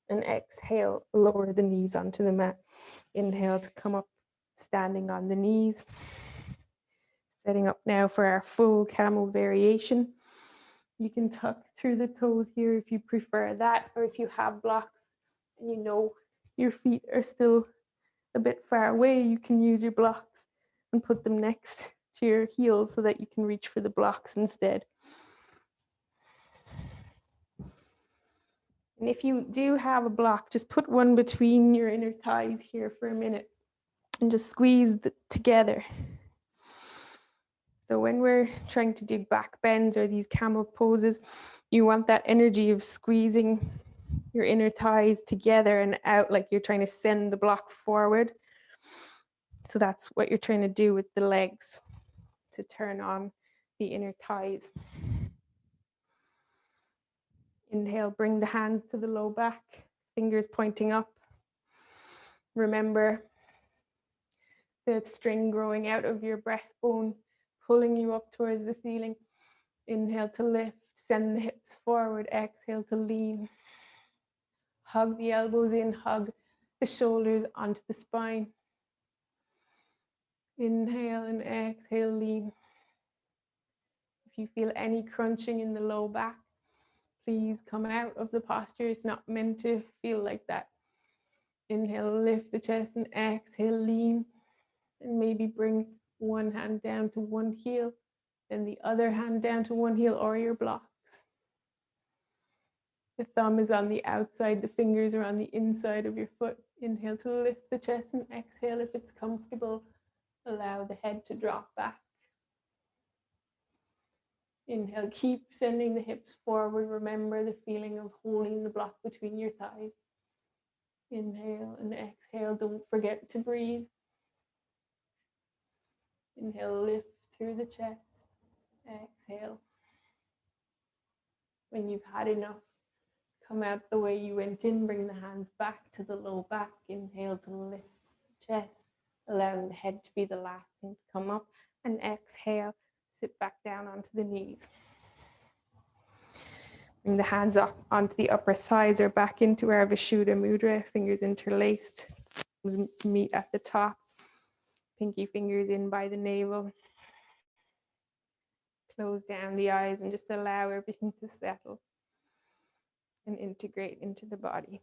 And exhale, lower the knees onto the mat. Inhale to come up, standing on the knees. Setting up now for our full camel variation. You can tuck through the toes here if you prefer that, or if you have blocks and you know your feet are still a bit far away, you can use your blocks and put them next to your heels so that you can reach for the blocks instead. And if you do have a block, just put one between your inner thighs here for a minute and just squeeze together. So when we're trying to do back bends or these camel poses, you want that energy of squeezing your inner thighs together and out, like you're trying to send the block forward. So that's what you're trying to do with the legs, to turn on the inner thighs. Inhale, bring the hands to the low back, fingers pointing up. Remember the string growing out of your breastbone, pulling you up towards the ceiling. Inhale to lift, send the hips forward. Exhale to lean. Hug the elbows in, hug the shoulders onto the spine. Inhale and exhale, lean. If you feel any crunching in the low back, please come out of the posture. It's not meant to feel like that. Inhale, lift the chest, and exhale, lean. And maybe bring one hand down to one heel, then the other hand down to one heel or your blocks. The thumb is on the outside, the fingers are on the inside of your foot. Inhale to lift the chest, and exhale if it's comfortable. Allow the head to drop back. Inhale, keep sending the hips forward. Remember the feeling of holding the block between your thighs. Inhale and exhale. Don't forget to breathe. Inhale, lift through the chest. Exhale. When you've had enough, come out the way you went in. Bring the hands back to the low back. Inhale to lift the chest, allowing the head to be the last thing to come up. And exhale, sit back down onto the knees. Bring the hands up onto the upper thighs or back into our Vishuddha mudra, fingers interlaced, meet at the top, pinky fingers in by the navel. Close down the eyes and just allow everything to settle and integrate into the body.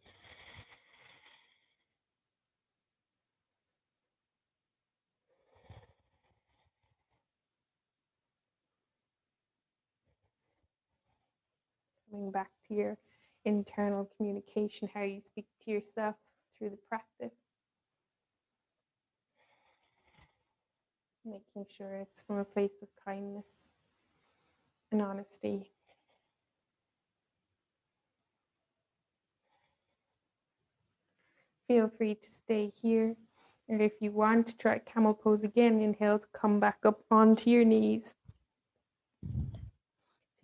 Coming back to your internal communication, how you speak to yourself through the practice. Making sure it's from a place of kindness and honesty. Feel free to stay here. Or if you want to try camel pose again, inhale to come back up onto your knees.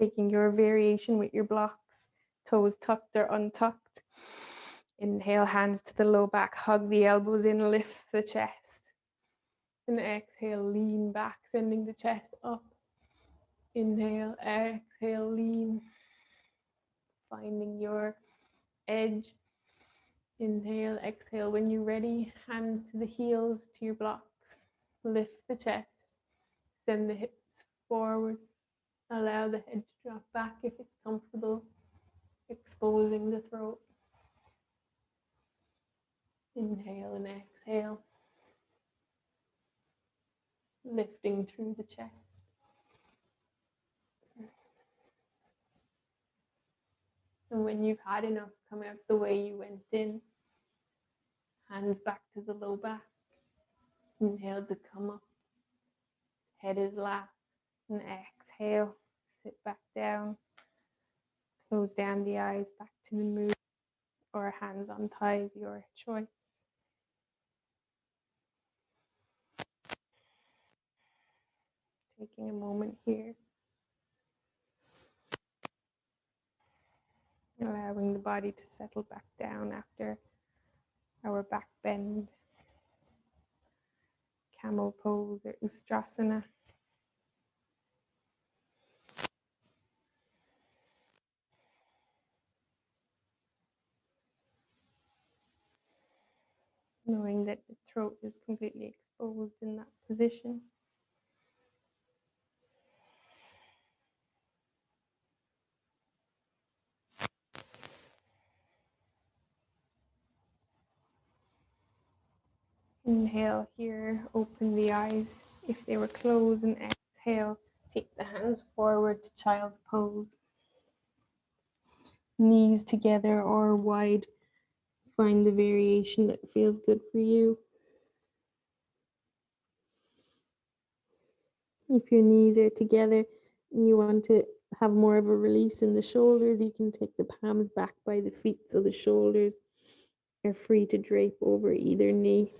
Taking your variation with your blocks, toes tucked or untucked. Inhale, hands to the low back, hug the elbows in, lift the chest. And exhale, lean back, sending the chest up. Inhale, exhale, lean. Finding your edge. Inhale, exhale. When you're ready, hands to the heels, to your blocks. Lift the chest. Send the hips forward. Allow the head to drop back if it's comfortable. Exposing the throat. Inhale and exhale. Lifting through the chest. And when you've had enough, come out the way you went in. Hands back to the low back. Inhale to come up. Head is last. And exhale. Sit back down. Close down the eyes, back to the mood. Or hands on thighs, your choice. Taking a moment here. Allowing the body to settle back down after our back bend. Camel pose or Ustrasana. Knowing that the throat is completely exposed in that position. Inhale here, open the eyes if they were closed, and exhale, take the hands forward to child's pose. Knees together or wide. Find the variation that feels good for you. If your knees are together and you want to have more of a release in the shoulders, you can take the palms back by the feet so the shoulders are free to drape over either knee.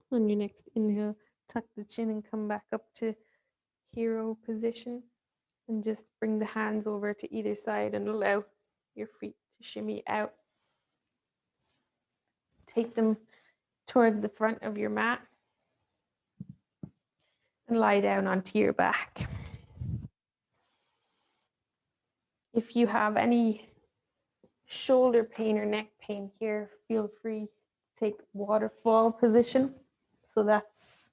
On your next inhale, tuck the chin and come back up to hero position. And just bring the hands over to either side and allow your feet to shimmy out. Take them towards the front of your mat and lie down onto your back. If you have any shoulder pain or neck pain here, feel free to take waterfall position. So that's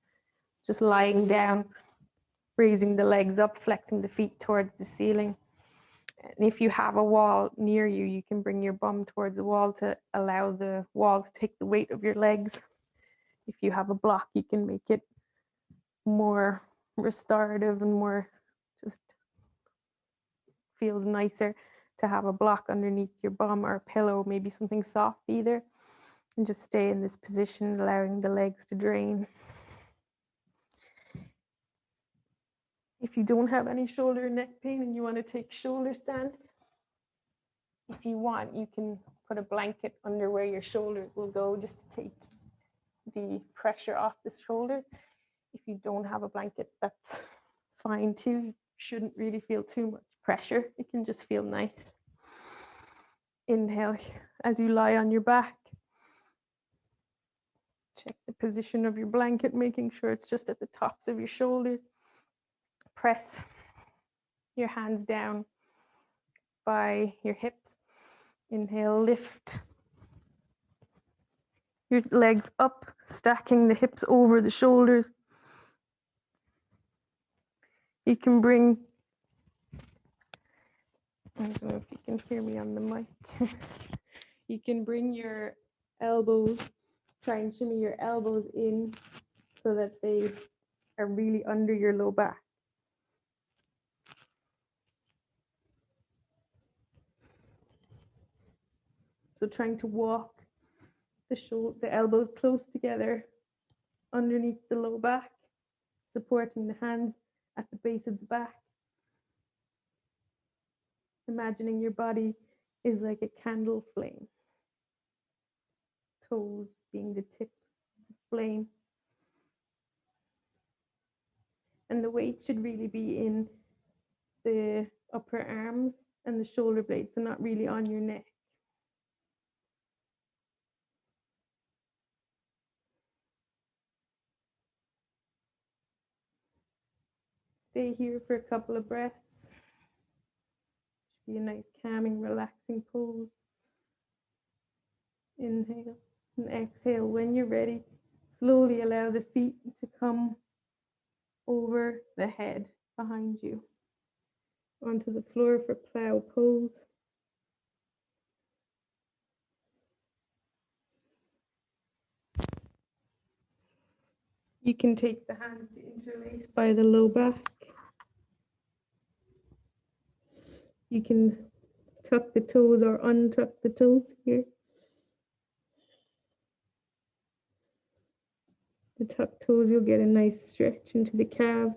just lying down, raising the legs up, flexing the feet towards the ceiling. And if you have a wall near you, you can bring your bum towards the wall to allow the wall to take the weight of your legs. If you have a block, you can make it more restorative and more just feels nicer to have a block underneath your bum or a pillow, maybe something soft either. And just stay in this position, allowing the legs to drain. If you don't have any shoulder or neck pain and you want to take shoulder stand, if you want, you can put a blanket under where your shoulders will go just to take the pressure off the shoulders. If you don't have a blanket, that's fine too. You shouldn't really feel too much pressure. It can just feel nice. Inhale as you lie on your back. Check the position of your blanket, making sure it's just at the tops of your shoulders. Press your hands down by your hips. Inhale, lift your legs up, stacking the hips over the shoulders. You can bring, I don't know if you can hear me on the mic. You can bring your elbows, try and shimmy your elbows in so that they are really under your low back. So trying to walk the elbows close together underneath the low back, supporting the hands at the base of the back. Imagining your body is like a candle flame, toes being the tip of the flame. And the weight should really be in the upper arms and the shoulder blades, so not really on your neck. Stay here for a couple of breaths. Should be a nice calming, relaxing pose. Inhale and exhale. When you're ready, slowly allow the feet to come over the head behind you onto the floor for plow pose. You can take the hands to interlace by the low back. You can tuck the toes or untuck the toes here. The tucked toes, you'll get a nice stretch into the calves.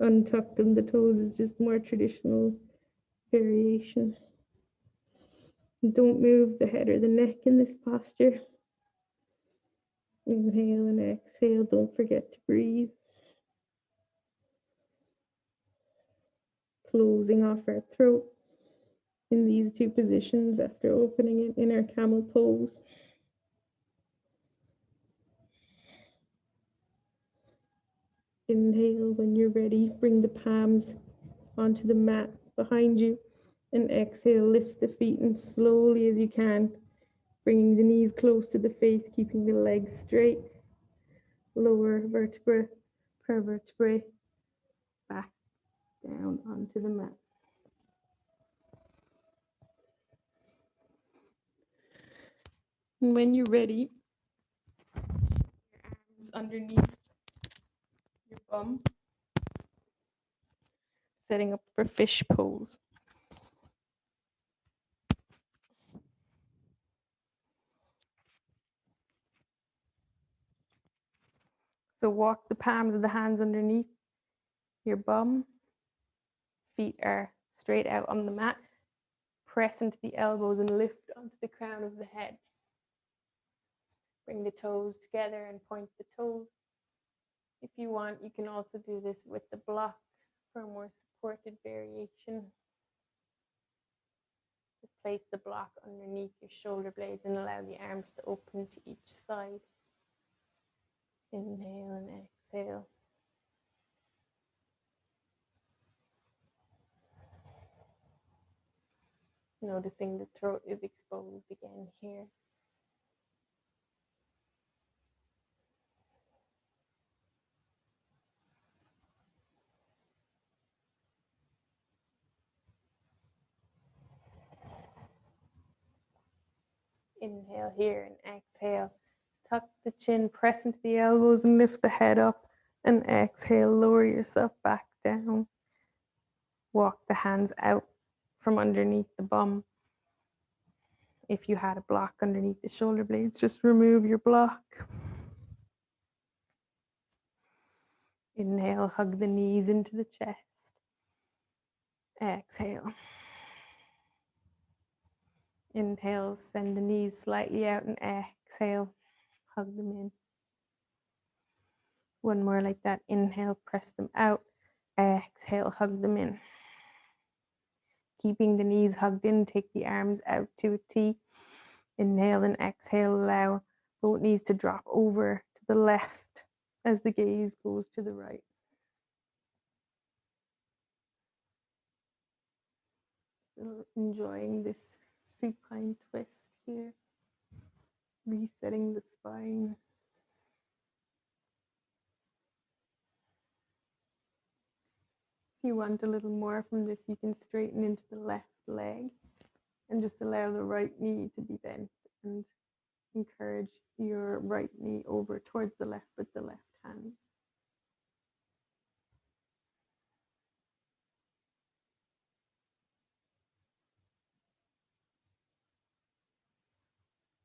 Untucked in the toes is just more traditional variation. Don't move the head or the neck in this posture. Inhale and exhale. Don't forget to breathe. Closing off our throat in these two positions after opening it in our camel pose. Inhale when you're ready. Bring the palms onto the mat behind you. And exhale, lift the feet and slowly as you can, bringing the knees close to the face, keeping the legs straight. Lower vertebra per vertebrae back down onto the mat. And when you're ready, your arms underneath your bum, setting up for fish pose. So walk the palms of the hands underneath your bum. Feet are straight out on the mat. Press into the elbows and lift onto the crown of the head. Bring the toes together and point the toes. If you want, you can also do this with the block for a more supported variation. Just place the block underneath your shoulder blades and allow the arms to open to each side. Inhale and exhale. Noticing the throat is exposed again here. Inhale here and exhale. Tuck the chin, press into the elbows and lift the head up. And exhale, lower yourself back down. Walk the hands out from underneath the bum. If you had a block underneath the shoulder blades, just remove your block. Inhale, hug the knees into the chest. Exhale. Inhale, send the knees slightly out, and exhale, hug them in. One more like that. Inhale, press them out. Exhale, hug them in. Keeping the knees hugged in, take the arms out to a T. Inhale and exhale, allow both knees to drop over to the left as the gaze goes to the right. So enjoying this supine twist here, resetting the spine. If you want a little more from this, you can straighten into the left leg and just allow the right knee to be bent and encourage your right knee over towards the left with the left hand.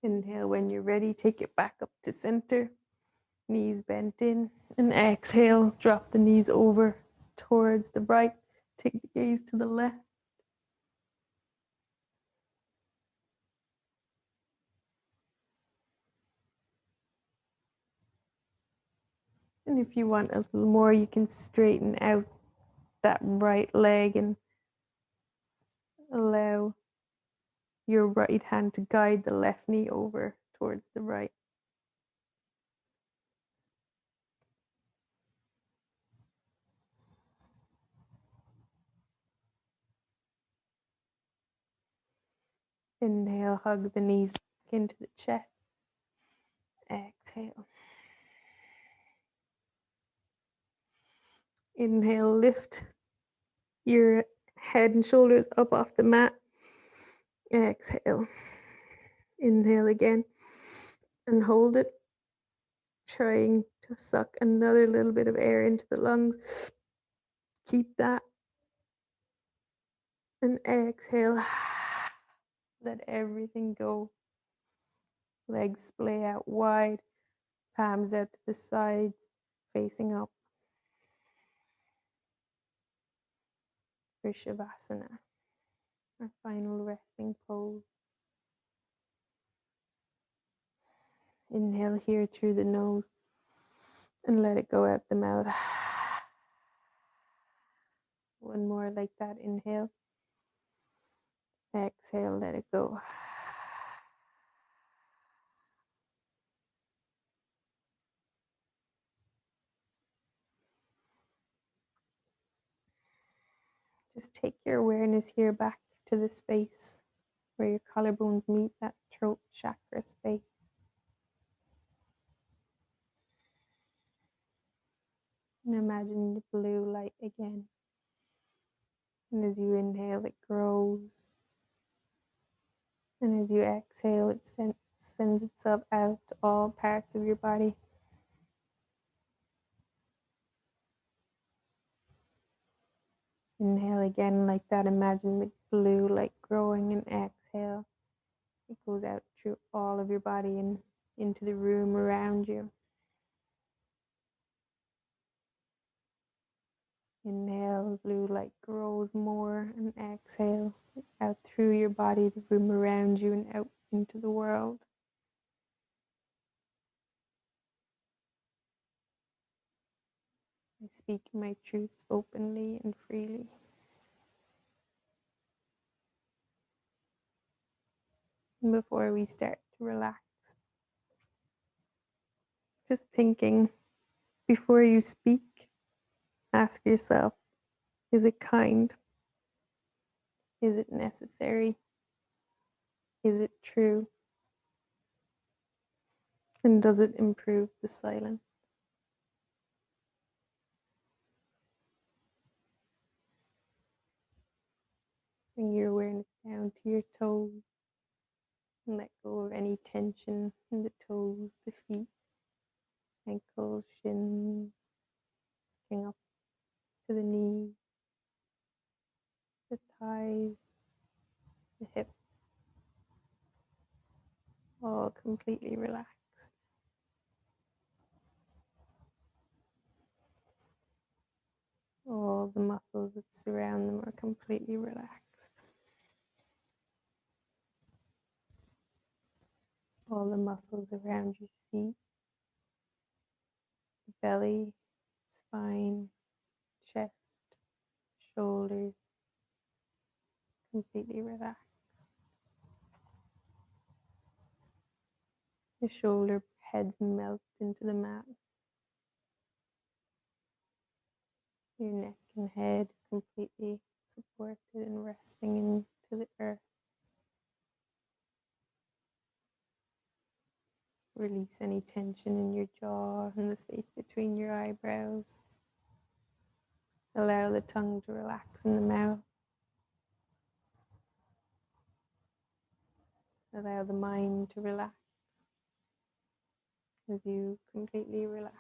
Inhale when you're ready, take it back up to center, knees bent in, and exhale, drop the knees over towards the right, take the gaze to the left. And if you want a little more, you can straighten out that right leg and allow your right hand to guide the left knee over towards the right. Inhale, hug the knees back into the chest. Exhale. Inhale, lift your head and shoulders up off the mat. Exhale. Inhale again and hold it, trying to suck another little bit of air into the lungs. Keep that. And exhale. Let everything go. Legs splay out wide, palms out to the sides, facing up. Vishuddha, our final resting pose. Inhale here through the nose and let it go out the mouth. One more like that. Inhale. Exhale, let it go. Just take your awareness here back to the space where your collarbones meet that throat chakra space. And imagine the blue light again. And as you inhale, it grows. And as you exhale, it sends itself out to all parts of your body. Inhale again like that. Imagine the blue light growing, and exhale. It goes out through all of your body and into the room around you. Inhale, blue light grows more, and exhale out through your body, the room around you, and out into the world. I speak my truth openly and freely. And before we start to relax, just thinking before you speak, ask yourself, is it kind? Is it necessary? Is it true? And does it improve the silence? Bring your awareness down to your toes and let go of any tension in the toes, the feet, ankles, shins, getting up to the knees, the thighs, the hips, all completely relaxed. All the muscles that surround them are completely relaxed. All the muscles around your seat, the belly, spine, chest, shoulders, completely relaxed. The shoulder heads melt into the mat. Your neck and head completely supported and resting into the earth. Release any tension in your jaw and the space between your eyebrows. Allow the tongue to relax in the mouth. Allow the mind to relax as you completely relax.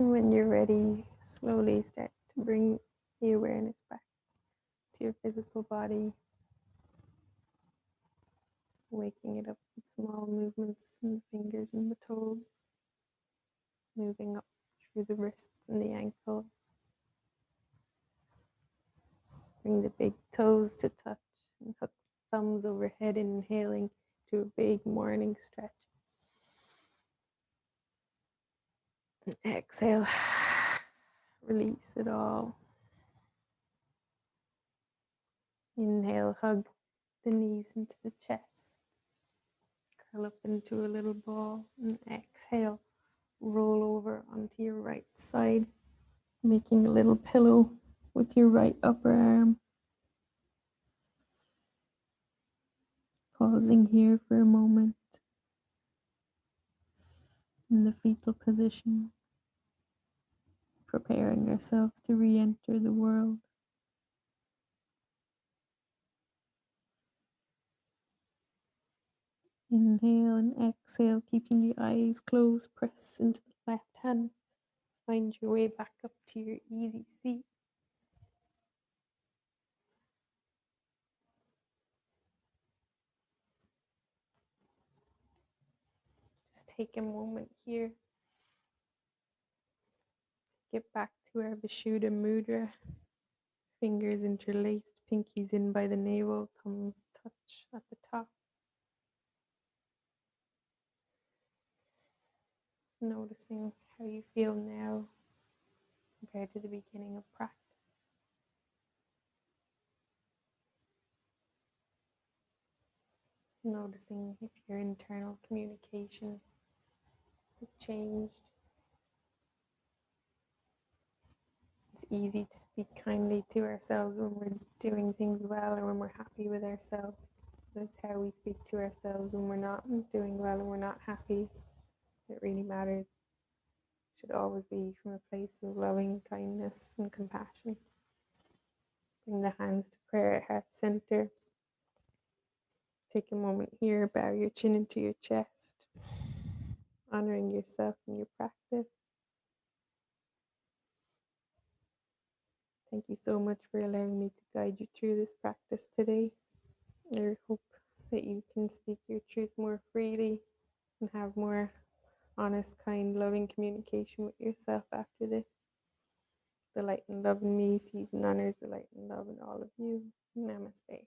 And when you're ready, slowly start to bring the awareness back to your physical body, waking it up with small movements in the fingers and the toes, moving up through the wrists and the ankles. Bring the big toes to touch and hook thumbs overhead, inhaling to a big morning stretch. And exhale, release it all. Inhale, hug the knees into the chest. Curl up into a little ball. And exhale, roll over onto your right side, making a little pillow with your right upper arm. Pausing here for a moment in the fetal position, preparing ourselves to re-enter the world. Inhale and exhale, keeping the eyes closed, press into the left hand. Find your way back up to your easy seat. Just take a moment here to get back to our Vishuddha mudra. Fingers interlaced, pinkies in by the navel, thumbs touch at the top. Noticing how you feel now compared to the beginning of practice. Noticing if your internal communication has changed. It's easy to speak kindly to ourselves when we're doing things well or when we're happy with ourselves. That's how we speak to ourselves when we're not doing well and we're not happy. It really matters. It should always be from a place of loving kindness and compassion. Bring the hands to prayer at heart center. Take a moment here, bow your chin into your chest, honoring yourself and your practice. Thank you so much for allowing me to guide you through this practice today. I hope that you can speak your truth more freely and have more honest, kind, loving communication with yourself after this. The light and love in me sees and honors the light and love in all of you. Namaste.